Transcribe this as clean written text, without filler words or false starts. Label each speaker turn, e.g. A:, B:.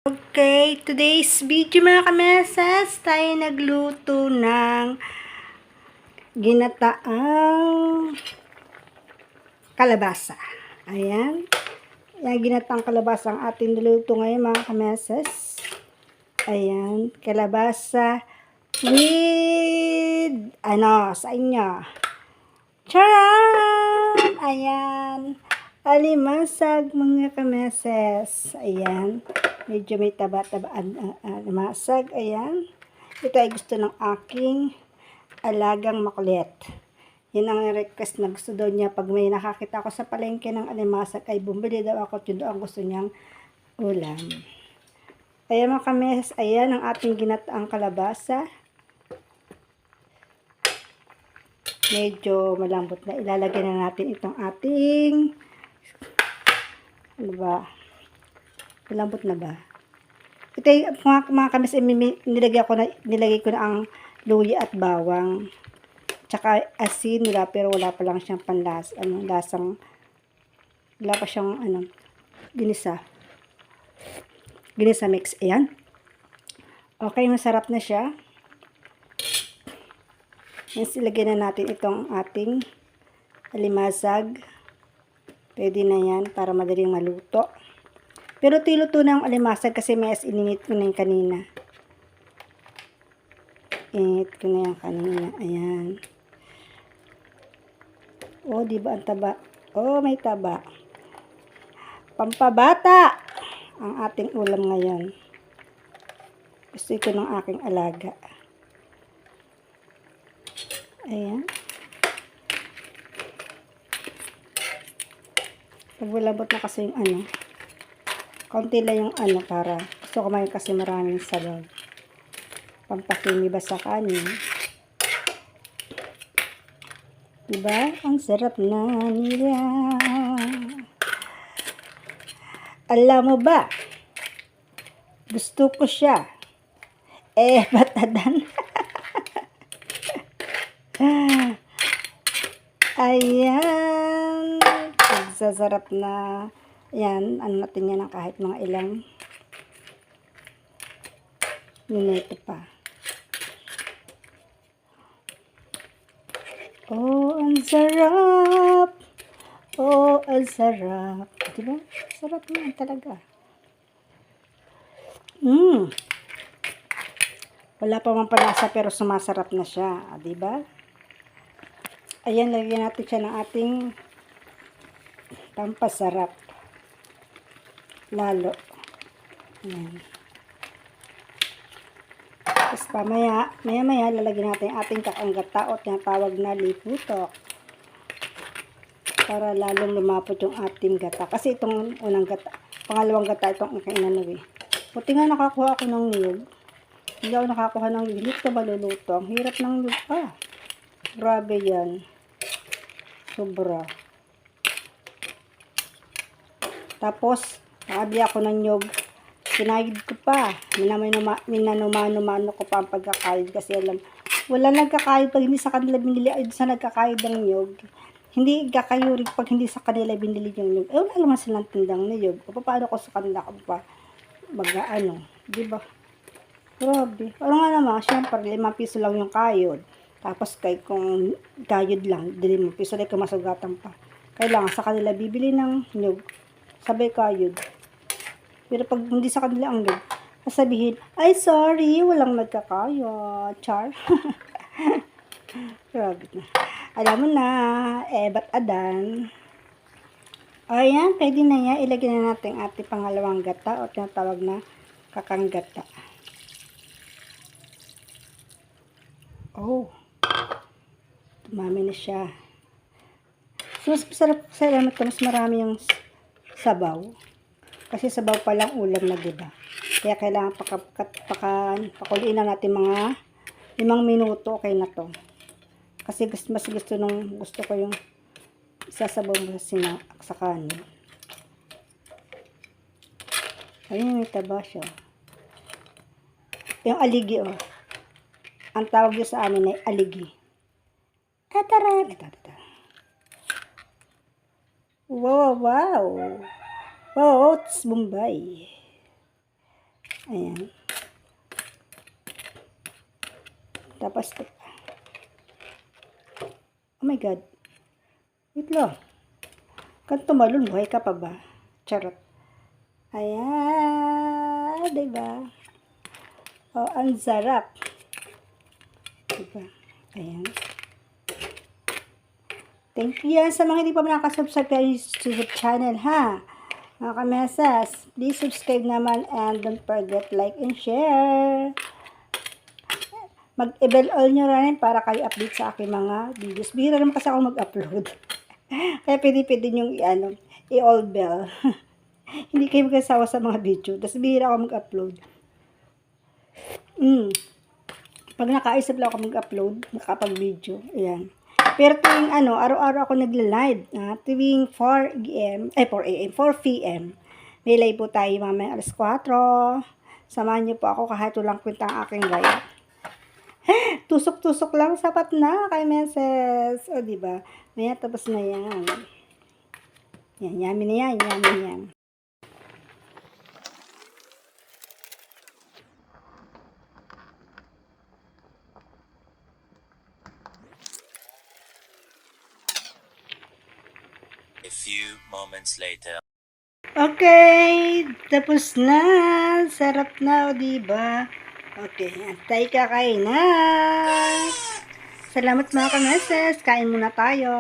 A: Okay, today's video mga kamesas, tayo nagluto ng ginataang kalabasa. Ayan. Yung ginataang kalabasa ang ating niluto ngayon mga kamesas. Ayan, kalabasa with, sa inyo. Charan! Ayan. Alimasag mga kameses. Ayan. Medyo may taba-taba alimasag. Ayan. Ito ay gusto ng aking alagang makulit. Yan ang request na gusto daw niya. Pag may nakakita ako sa palengke ng alimasag ay bumili daw ako. Yun daw ang gusto niyang ulam. Ayan mga kameses. Ayan ang ating ginataang kalabasa. Medyo malambot na. Ilalagay na natin itong ating, ano ba? Malambot na ba? Ito yung mga kamis, nilagay ko na ang luya at bawang. Tsaka asin nila, pero wala pa lang siyang wala pa siyang, ginisa. Ginisa mix. Ayan. Okay, masarap na siya. Yan, ilagay na natin itong ating alimasag. Pwede na yan para madaling maluto. Pero tiluto na ang alimasag kasi may ininit ko na yung kanina. Init ko na yung kanina. Ayan. Oh, diba ang taba? Oh, may taba. Pampabata ang ating ulam ngayon. Gusto ito ng aking alaga. Ayan. Pagbalabot na kasi yung kaunti lang yung para gusto ko may kasi maraming sabaw. Pampakimi ba sa kanin? Diba? Ang sarap na nila. Alam mo ba? Gusto ko siya. Batadan. Ayan. Nagsasarap na. Ayan. Ano natin yan ng kahit mga ilang minuto pa. Oh, ang sarap. Oh, ang sarap. Diba? Sarap naman talaga. Wala pa man palasa pero sumasarap na siya. Diba? Ayan, lagyan natin siya ng ating pampasarap. Lalo. Ayan. Tapos maya lalagyan natin yung ating kakanggata o tinatawag na liputok. Para lalong lumapot yung ating gata. Kasi itong unang gata, pangalawang gata itong kainanoy. Buti nga nakakuha ako ng niyog. Hindi ako nakakuha ng niyog. Hindi ito maluluto. Ang hirap ng niyog. Grabe yan. Sobra. Tapos, nakabi ako ng nyog. Kinayid ko pa. Minanumano ko pa ang pagkakayid. Kasi wala nagkakayid pag hindi sa kanila binili. Ay, sa nagkakayid ng nyog. Hindi kakayurig pag hindi sa kanila binili yung nyog. Wala naman silang tindang nyog. O paano ko sa kanila ko pa diba? Grabe. Ano nga naman, syempre, 5 piso lang yung kayod. Tapos kung kayod lang, 5 piso lang masugatan pa. Kailangan sa kanila bibili ng nyog. Sabay kayod. Pero pag hindi sa kanila ang nyog, sasabihin, ay sorry, walang nagkakayod. Char. Grabe na. Alam mo na, ba't adan? Ayan, pwede na yan. Ilagay na natin ating pangalawang gata o tinatawag na kakanggata. Oh. Tumami na siya. So, mas masarap sa ilalim ito, mas marami yung sabaw. Kasi sabaw pa lang ulam na, diba? Kaya kailangan pakuliin na natin mga 5 minuto. Okay na to. Kasi mas gusto ko yung isasabaw mo sa kanin. Ayun, may taba siya. Yung aligi, ang tawag yun sa amin ay aligi. Tataran. Ito. Wow. Wow, it's Bombay. Ayan. Tapos, oh my God. Wait lang. Kanto malun, buhay ka pa ba? Charot. Ayan. Diba? Oh, ang sarap. Diba? Ayan. Thank you yan sa mga hindi pa nakasubscribe kayo sa YouTube channel, ha? Mga kamesas, please subscribe naman and don't forget like and share. Mag-bell all nyo rin para kayo update sa aking mga videos. Bihira naman kasi ako mag-upload. Kaya pwede nyo i-all bell. Hindi kayo magkasawa sa mga video. Tapos bihira ako mag-upload. Pag nakaisip lang ako mag-upload, nakapag-video. Ayan. Pero tuwing araw-araw ako nagla-live. Tuwing 4 p.m. May live po tayo mamaya alas 4. Samahan niyo po ako kahit walang kwenta ang aking live. Tusok-tusok lang, sapat na kay meses. O, diba? Maya, tapos na yan. Yan, yummy na yan, yummy na yan.
B: A few moments later.
A: Okay, tapos na. Sarap na, o, diba? Okay, antay ka kain na. Salamat mga kameses. Kain muna tayo.